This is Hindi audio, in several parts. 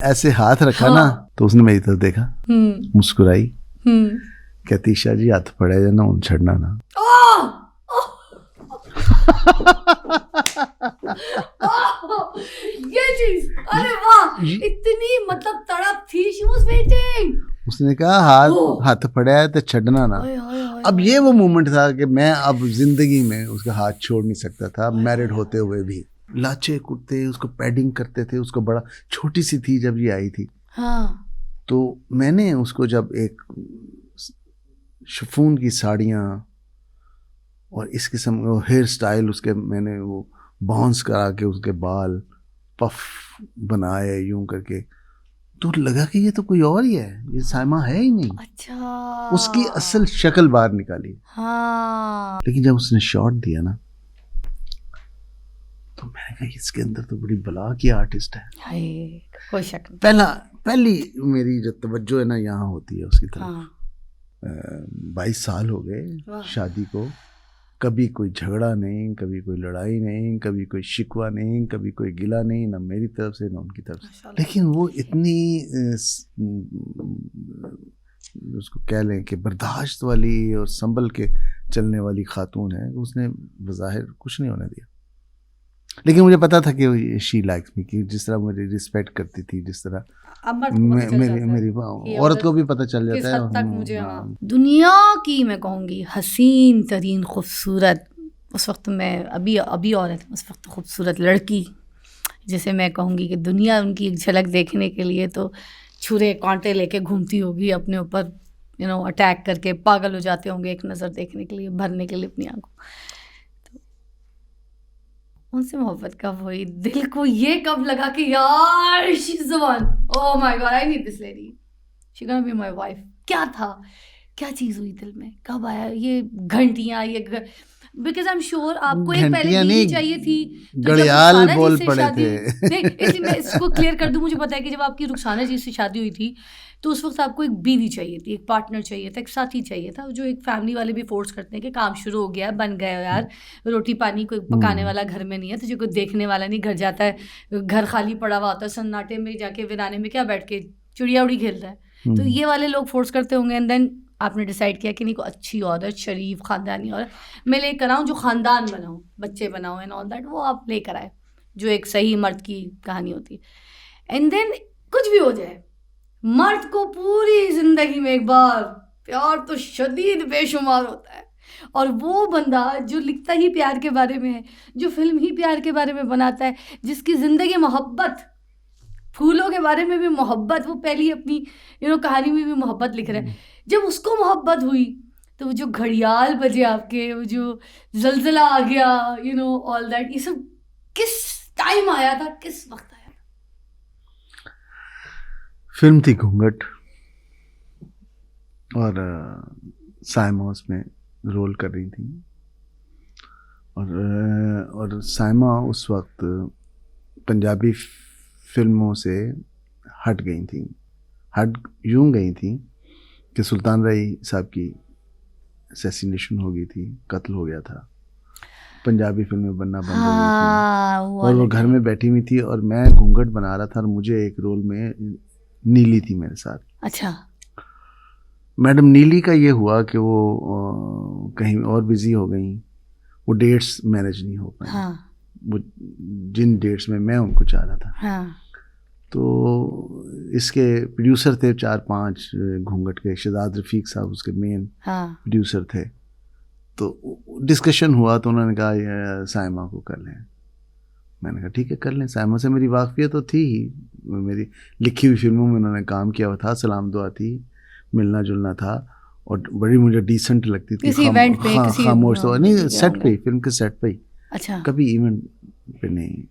ऐसे हाथ रखा ना तो उसने मेरी तरफ देखा, मुस्कुराई, कहती ईशा जी हाथ पड़े जाए ना उन छड़ना ना। ये चीज, अरे वाह, इतनी मतलब तड़प थी, शी वाज वेटिंग। उसने कहा हाथ पड़ा है तो छड़ना ना। अब ये वो मोमेंट था कि मैं अब जिंदगी में उसका हाथ छोड़ नहीं सकता था, मैरिड होते हुए भी। लाचे कुर्ते, उसको पैडिंग करते थे, उसको बड़ा, छोटी सी थी जब ये आई थी। हाँ। तो मैंने उसको जब एक शिफॉन की साड़ियाँ और इस किस्म हेयर स्टाइल उसके, मैंने वो बाउंस करा के उसके बाल पफ बनाए यूं करके, तो लगा कि ये तो कोई और ही है, ये साइमा है ही नहीं। अच्छा, उसकी असल शक्ल बाहर निकाली। हाँ। लेकिन जब उसने शॉट दिया ना तो मैंने कहा इसके अंदर तो बड़ी बला की आर्टिस्ट है। कोई शक नहीं। पहली मेरी जो तवज्जो है ना यहाँ होती है उसकी तरफ। हाँ। 22 साल हो गए शादी को, कभी कोई झगड़ा नहीं, कभी कोई लड़ाई नहीं, कभी कोई शिकवा नहीं, कभी कोई गिला नहीं, ना मेरी तरफ से ना उनकी तरफ से। लेकिन वो इतनी उसको कह लें कि बर्दाश्त वाली और संभल के चलने वाली खातून है, उसने बज़ाहिर कुछ नहीं होने दिया। लेकिन मुझे पता था कि शी लाइक्स मी, कि जिस तरह मुझे रिस्पेक्ट करती थी, जिस तरह मेरी औरत को भी पता चल जाता है तक मुझे। दुनिया की मैं कहूँगी हसीन तरीन खूबसूरत, उस वक्त मैं अभी औरत, उस वक्त खूबसूरत लड़की, जैसे मैं कहूँगी कि दुनिया उनकी एक झलक देखने के लिए तो छुरे कांटे लेके घूमती होगी अपने ऊपर, अटैक करके पागल हो जाते होंगे एक नज़र देखने के लिए, भरने के लिए अपनी आंखों। उनसे मोहब्बत कब हुई, दिल को ये कब लगा कि यार she is the one, oh my God, I need this lady, she gonna be my wife. क्या था, क्या चीज़ हुई दिल में, कब आया ये घंटियां, ये बिकॉज आई एम श्योर आपको एक पहले बीवी चाहिए थी, तो घड़ियाल बोल पड़े थे। नहीं, इसलिए मैं इसको क्लियर कर दूं, मुझे पता है कि जब आपकी रुखसाना जी से शादी हुई थी तो उस वक्त आपको एक बीवी चाहिए थी, एक पार्टनर चाहिए था, एक साथी चाहिए था, जो एक फैमिली वाले भी फोर्स करते हैं कि काम शुरू हो गया, बन गए यार, रोटी पानी कोई पकाने वाला घर में नहीं है, तुझे कोई देखने वाला नहीं, घर जाता है घर खाली पड़ा हुआ होता है, सन्नाटे में जाके वीराने में क्या बैठ के चिड़िया उड़ी खेलता है, तो ये वाले लोग फोर्स करते होंगे। एंड देन आपने डिसाइड किया कि नहीं, को अच्छी औरत, शरीफ ख़ानदानी औरत मैं लेकर आऊँ, जो ख़ानदान बनाऊँ, बच्चे बनाऊँ एंड ऑल दैट, वो आप लेकर आए, जो एक सही मर्द की कहानी होती है। एंड देन कुछ भी हो जाए, मर्द को पूरी ज़िंदगी में एक बार प्यार तो शदीद बेशुमार होता है, और वो बंदा जो लिखता ही प्यार के बारे में है, जो फिल्म ही प्यार के बारे में बनाता है, जिसकी ज़िंदगी मोहब्बत, फूलों के बारे में भी मोहब्बत, वो पहली अपनी कहानी में भी मोहब्बत लिख रहा है, जब उसको मोहब्बत हुई तो वो जो घड़ियाल बजे आपके, वो जो जलजला आ गया, ऑल दैट, ये सब किस टाइम आया था, किस वक्त आया था? फिल्म थी घूंघट और साइमा उसमें रोल कर रही थी, और साइमा उस वक्त पंजाबी फिल्मों से हट गई थी, यूं गई थी कि सुल्तान राय साहब की असैसिनेशन हो गई थी, कत्ल हो गया था, पंजाबी फिल्में बनना बंद हो गई थी, और वो घर में बैठी हुई थी और मैं घूंघट बना रहा था, और मुझे एक रोल में नीली थी मेरे साथ। अच्छा। मैडम नीली का ये हुआ कि वो कहीं और बिजी हो गई, वो डेट्स मैनेज नहीं हो पाई। हाँ। वो जिन डेट्स में मैं उनको चाह रहा था। हाँ। तो इसके प्रोड्यूसर थे 4-5 घूंघट के, शहजाद रफ़ीक साहब उसके मेन प्रोड्यूसर थे। तो डिस्कशन हुआ तो उन्होंने कहा साइमा को कर लें। मैंने कहा ठीक है कर लें, साइमा से मेरी वाकफियत तो थी ही, मेरी लिखी हुई फिल्मों में उन्होंने काम किया हुआ था, सलाम दुआ थी, मिलना जुलना था, और बड़ी मुझे डिसेंट लगती थी। खामोश तो नहीं, सेट पे, फिल्म के सेट पे ही। अच्छा। कभी इवेंट पे नहीं,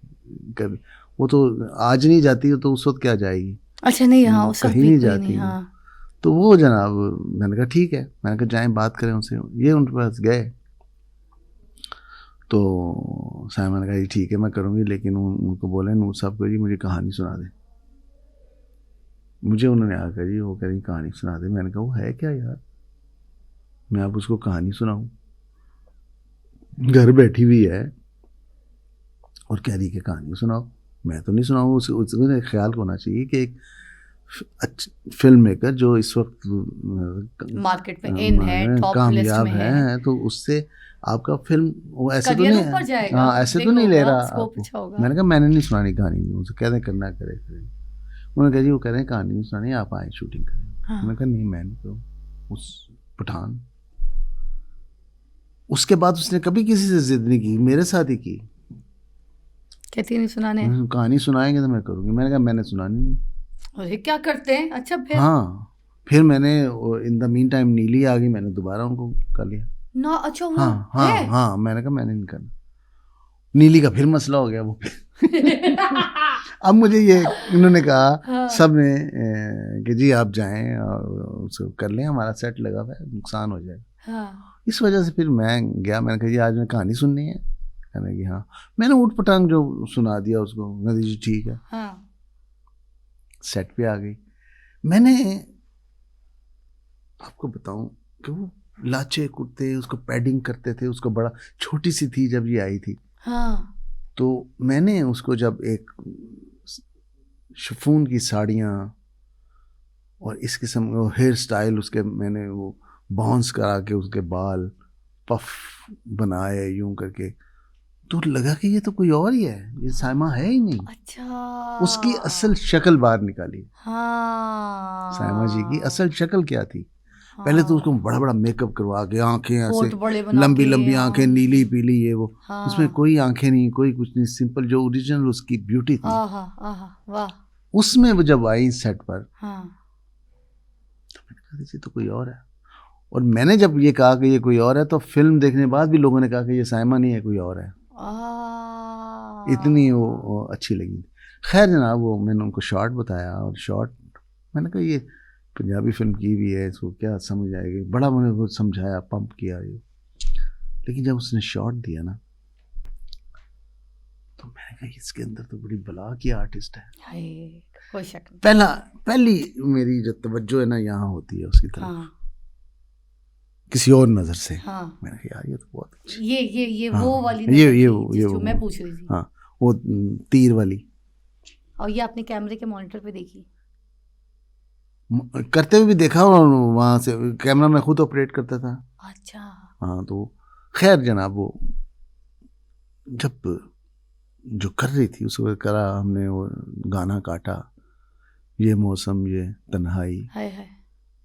कभी वो तो आज नहीं जाती तो उस वक्त क्या जाएगी। अच्छा, नहीं, हाँ, उस कहीं नहीं जाती। हाँ। तो वो जनाब, मैंने कहा ठीक है, मैंने कहा जाएं बात करें उनसे, ये उनके पास गए तो साइमा ने कहा ठीक है मैं करूँगी, लेकिन उनको बोले नूर साहब को जी मुझे कहानी सुना दें। मुझे उन्होंने आकर जी वो कह रही कहानी सुना दे। मैंने कहा वो है क्या यार, मैं अब उसको कहानी सुनाऊँ, घर बैठी हुई है और कह रही कि कहानी सुनाओ। मैं तो नहीं सुनाऊंगा। उसमें ख्याल होना चाहिए कि एक फिल्म मेकर जो इस वक्त मार्केट में इन है, टॉप लिस्ट में है, तो उससे आपका फिल्म वो ऐसे तो करियर नहीं ऊपर जाएगा, हाँ ऐसे तो नहीं ले रहा स्कोप अच्छा होगा। मैंने कहा मैंने नहीं सुनानी कहानी, मुझे कह रहे करना करे। उन्होंने कहा जी वो कह रहे हैं कहानी नहीं सुनानी, आप आए शूटिंग करें। मैंने कहा नहीं मैं नहीं करूँ। उस पठान उसके बाद उसने कभी किसी से जिद नहीं की, मेरे साथ ही की। कहती नहीं सुनाने, कहानी सुनाएंगे तो मैं करूँगी। मैंने कहा मैंने सुनानी नहीं। अरे क्या करते हैं। अच्छा फिर हाँ फिर मैंने इन द मीन टाइम नीली आ गई, मैंने दोबारा उनको कर लिया ना। अच्छा हुआ हाँ मैंने कहा मैंने नहीं करना। नीली का फिर मसला हो गया वो अब मुझे ये इन्होंने कहा सब ने कि जी आप जाएं और उसको कर लें, हमारा सेट लगा हुआ है, नुकसान हो जाएगा। इस वजह से फिर मैं गया। मैंने कहा जी आज मैं कहानी सुननी है। कहने कि हाँ। मैंने ऊट पटांग जो सुना दिया उसको, कहती जी ठीक है। सेट पे आ गई। मैंने आपको बताऊं कि वो लाचे कुर्ते उसको पैडिंग करते थे, उसको बड़ा छोटी सी थी जब ये आई थी। तो मैंने उसको जब एक शिफॉन की साड़ियाँ और इस किस्म का हेयर स्टाइल उसके मैंने वो बाउंस करा के उसके बाल पफ बनाए यूं करके, तो लगा कि ये तो कोई और ही है, ये साइमा है ही नहीं। अच्छा उसकी असल शक्ल बाहर निकाली। हाँ साइमा जी की असल शक्ल क्या थी। पहले तो उसको बड़ा बड़ा मेकअप करवा के आंखें ऐसे लंबी लंबी आंखें नीली पीली ये वो, उसमें कोई आंखें नहीं कोई कुछ नहीं, सिंपल जो ओरिजिनल उसकी ब्यूटी थी। वाह। उसमें वो जब आई सेट पर तो मैंने कहा ये तो कोई और है। और मैंने जब ये कहा कि ये कोई और है तो फिल्म देखने के बाद भी लोगों ने कहा कि ये साइमा नहीं है कोई और है। इतनी वो अच्छी लगी। खैर जनाब वो मैंने उनको शॉर्ट बताया और शॉर्ट मैंने कहा ये पंजाबी फिल्म की भी है, इसको क्या समझ आएगी। बड़ा मैंने वो समझाया पंप किया ये, लेकिन जब उसने शॉर्ट दिया ना तो मैंने कहा इसके अंदर तो बड़ी बला की आर्टिस्ट है। कोई शक नहीं। पहली मेरी जो तवज्जो है ना यहाँ होती है उसकी तरफ किसी और नजर से। मैंने कहा यार ये तो बहुत अच्छी ये वो वाली ये जो मैं पूछ रही थी। हाँ वो तीर वाली। और ये आपने कैमरे के मॉनिटर पे देखी? करते हुए भी देखा और वहाँ से कैमरा मैं खुद ऑपरेट करता था। अच्छा हाँ तो खैर जनाब वो जब जो कर रही थी उसको करा हमने, वो गाना काटा ये मौसम ये तन्हाई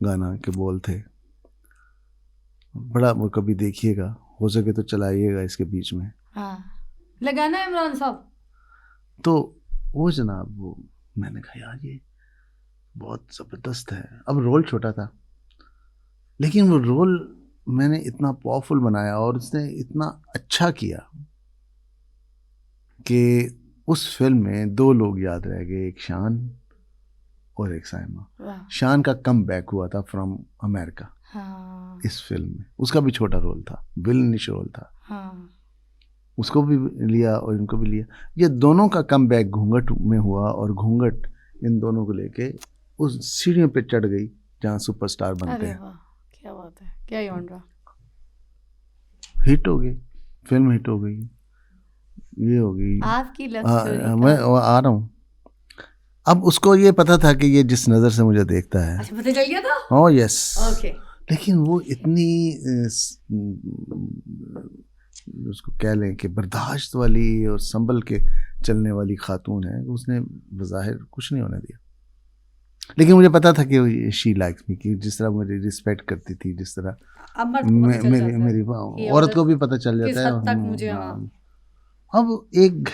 गाना के बोल थे। बड़ा वो कभी देखिएगा, हो सके तो चलाइएगा इसके बीच में। लगाना है इमरान साहब। तो वो जनाब वो मैंने कहा यार ये बहुत ज़बरदस्त है। अब रोल छोटा था लेकिन वो रोल मैंने इतना पावरफुल बनाया और उसने इतना अच्छा किया कि उस फिल्म में दो लोग याद रह गए, एक शान और एक साइमा। शान का कम बैक हुआ था फ्रॉम अमेरिका इस फिल्म में, उसका भी छोटा रोल था, विलनिश रोल था। उसको भी लिया और इनको भी लिया। ये दोनों का कम बैक घूंघट में हुआ और घूंघट इन दोनों को लेके उस सीढ़ियों पे चढ़ गई जहाँ सुपरस्टार बनते हैं। क्या बात है, क्या जॉनरा। हिट हो गई फिल्म, हिट हो गई, ये हो गई आपकी लव स्टोरी। मैं आ रहा हूँ। अब उसको ये पता था कि ये जिस नज़र से मुझे देखता है। अच्छा पता चल गया था। Oh yes. ओके। लेकिन वो इतनी उसको कह लें कि बर्दाश्त वाली और संभल के चलने वाली खातून है, उसने बज़ाहिर कुछ नहीं होने दिया। लेकिन मुझे पता था कि शी लाइक्स मी, कि जिस तरह मुझे रिस्पेक्ट करती थी, जिस तरह मेरी औरत को भी पता चल जाता है। अब एक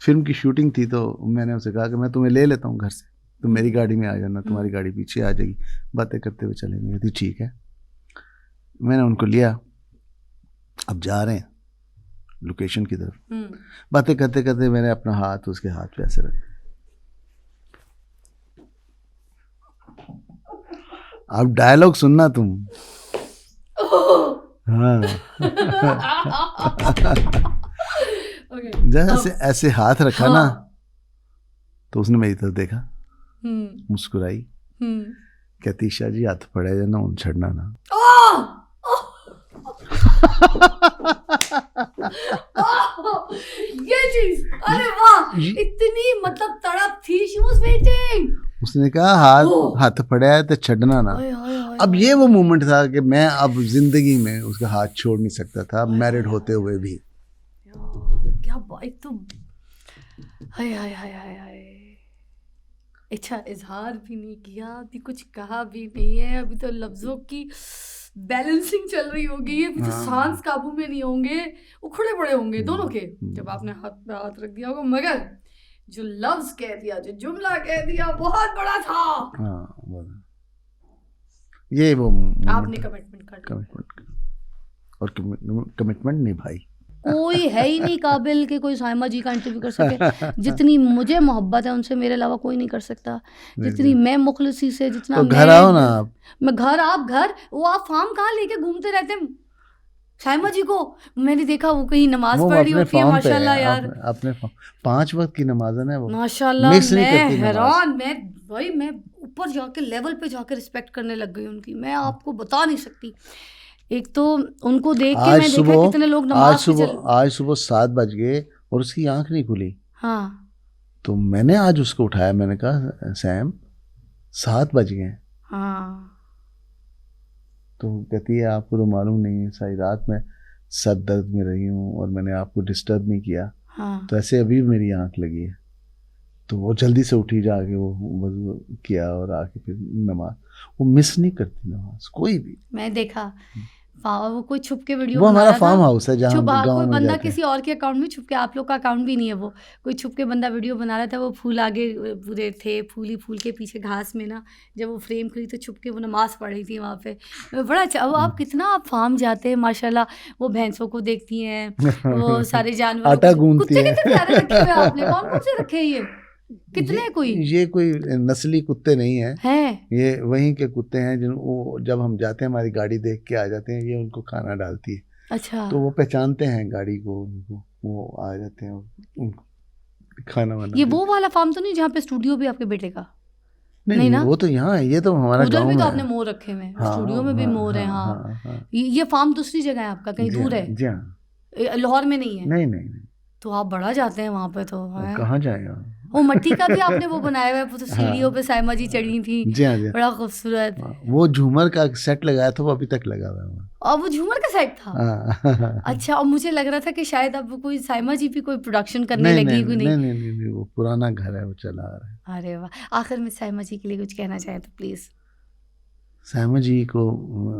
फिल्म की शूटिंग थी तो मैंने उसे कहा कि मैं तुम्हें ले लेता हूँ घर से, तुम मेरी गाड़ी में आ जाना, तुम्हारी गाड़ी पीछे आ जाएगी, बातें करते हुए चलेंगे। थी ठीक है। मैंने उनको लिया, अब जा रहे हैं लोकेशन की तरफ। बातें करते करते मैंने अपना हाथ उसके हाथ पे ऐसे रखा। अब डायलॉग सुनना तुम। हाँ जैसे ऐसे हाथ रखा ना तो उसने मेरी तरफ देखा, मुस्कुराई, कहती ईशा जी हाथ पड़े जाना उन छड़ना ना। ये चीज, अरे वाह, इतनी मतलब तड़प थी, शी वाज वेटिंग। उसने कहा हाथ पड़ा है तो छड़ना ना। अब ये वो मोमेंट था कि मैं अब जिंदगी में उसका हाथ छोड़ नहीं सकता था, मैरिड होते हुए भी। क्या बात, तो हाय हाय हाय हाय हाय। अच्छा, इजहार भी नहीं किया, अभी कुछ कहा भी नहीं है, अभी तो लफ्जों की बैलेंसिंग चल रही होगी, अभी तो सांस काबू में नहीं होंगे, उखड़े पड़े होंगे दोनों के जब आपने हाथ पे हाथ रख दिया होगा। मगर जो लफ्ज कह दिया, जो जुमला कह दिया, बहुत बड़ा था। ये वो आपने कमिटमेंट कर और कमिटमेंट निभाई। कोई है ही नहीं काबिल कि कोई साइमा जी का इंटरव्यू कर सके। जितनी मुझे मोहब्बत है उनसे, मेरे अलावा कोई नहीं कर सकता। जितनी मैं मुखलिसी से, जितना तो घर आओ ना आप। मैं घर, आप घर, वो आप फार्म कहाँ लेके घूमते रहते हैं साइमा जी को? मैंने देखा वो कहीं नमाज पढ़ रही होती है, माशाल्लाह यार। अपने 5 वक्त की नमाज है वो, माशाल्लाह। मैं हैरान, मैं ऊपर जाके लेवल पे जाके रिस्पेक्ट करने लग गई उनकी, मैं आपको बता नहीं सकती। एक तो उनको देख के मैं देखा कितने लोग नमाज आज सुबह 7 बज गए और उसकी आंख नहीं खुली। हाँ, तो मैंने आज उसको उठाया, मैंने कहा सैम 7 बज गए। हाँ, तो कहती है आपको तो मालूम नहीं है, सारी रात में सर दर्द में रही हूँ और मैंने आपको डिस्टर्ब नहीं किया। हाँ, तो ऐसे अभी मेरी आंख लगी है। तो वो जल्दी से उठी, जाके वो वज़ू किया और आके फिर नमाज, वो मिस नहीं करती नमाज कोई भी। मैं देखा वो कोई छुप के वीडियो, वो हमारा फार्म हाउस है जहाँ गाँव कोई में बंदा किसी और के अकाउंट में छुप के, आप लोग का अकाउंट भी नहीं है, वो कोई छुप के बंदा वीडियो बना रहा था, वो फूल आगे पूरे थे, फूल के पीछे घास में ना, जब वो फ्रेम करी तो छुप के वो नमाज पढ़ रही थी वहाँ पे। बड़ा अच्छा। वो आप कितना आप फार्म जाते हैं माशाल्लाह, वो भैंसों को देखती हैं, वो सारे जानवर, आटा गूंथती हैं। कितने प्यारे रखे हुए आपने, कौन कौन से रखे ये? कितने? ये कोई नस्ली कुत्ते नहीं हैं, ये वहीं के कुत्ते हैं जिनको जब हम जाते हैं हमारी गाड़ी देख के आ जाते हैं, ये उनको खाना डालती है। अच्छा, तो वो पहचानते हैं गाड़ी को, उनको वो आ जाते हैं उनको खाना वाना। ये वो वाला फार्म तो नहीं जहाँ पे स्टूडियो भी आपके बेटे का? नहीं ना, वो तो यहाँ है, ये तो हमारा गाँव में। तो आपने मोर रखे हुए, स्टूडियो में भी मोर है। हाँ, ये फार्म दूसरी जगह है आपका, कहीं दूर है? जी हाँ, लाहौर में नहीं है? नहीं। तो आप बड़ा जाते हैं वहाँ पे तो। कहाँ जाएगा? वो मट्टी का भी आपने वो बनाया हुआ है, वो तो सीढ़ियों पे साइमा जी चढ़ी थी। जी हाँ, बड़ा खूबसूरत। वो झूमर का सेट लगाया था, वो अभी तक लगा हुआ है। और वो झूमर का सेट था? अच्छा, और मुझे लग रहा था कि शायद अब कोई साइमा जी भी कोई प्रोडक्शन करने लगी। नहीं, वो पुराना घर है, वो चला आ रहा है। अरे वाह। आखिर में साइमा जी के लिए कुछ कहना चाहे तो प्लीज। साइमा जी को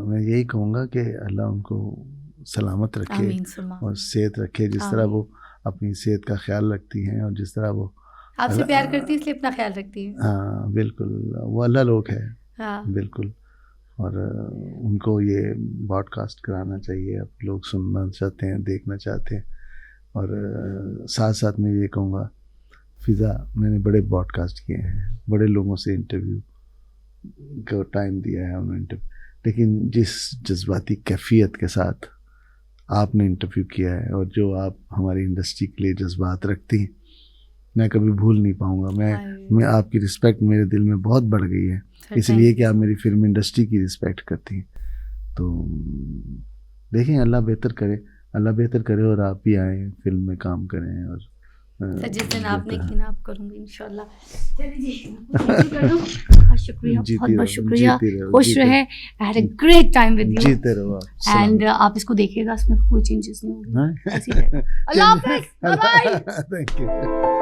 मैं यही कहूँगा कि अल्लाह उनको सलामत रखे और सेहत रखे, जिस तरह वो अपनी सेहत का ख्याल रखती हैं और जिस तरह वो आपसे प्यार करती है इसलिए अपना ख्याल रखती है। हाँ बिल्कुल, वो अल्लाह लोग है। हाँ बिल्कुल। और उनको ये ब्रॉडकास्ट कराना चाहिए, अब लोग सुनना चाहते हैं, देखना चाहते हैं। और साथ साथ मैं ये कहूँगा, फ़िज़ा मैंने बड़े ब्रॉडकास्ट किए हैं, बड़े लोगों से इंटरव्यू को टाइम दिया है उन्होंने, लेकिन जिस जज्बाती कैफियत के साथ आपने इंटरव्यू किया है और जो आप हमारी इंडस्ट्री के लिए जज्बात रखती हैं, मैं कभी भूल नहीं पाऊँगा। मैं आपकी रिस्पेक्ट मेरे दिल में बहुत बढ़ गई है, इसलिए कि आप मेरी फिल्म इंडस्ट्री की रिस्पेक्ट करती हैं। तो देखें, अल्लाह बेहतर करे और आप भी आएँ, फिल्म में काम करें। और जिस दिन आपने की ना, आप करूँगी इंशाल्लाह। चलिए जी, बहुत शुक्रिया, बहुत शुक्रिया। खुश रहे, I had a great time with you. जीते रहो आप। एंड आप इसको देखिएगा, इसमें कोई चेंजेस नहीं होंगे। अल्लाह हाफ़िज़, बाय बाय। Thank you.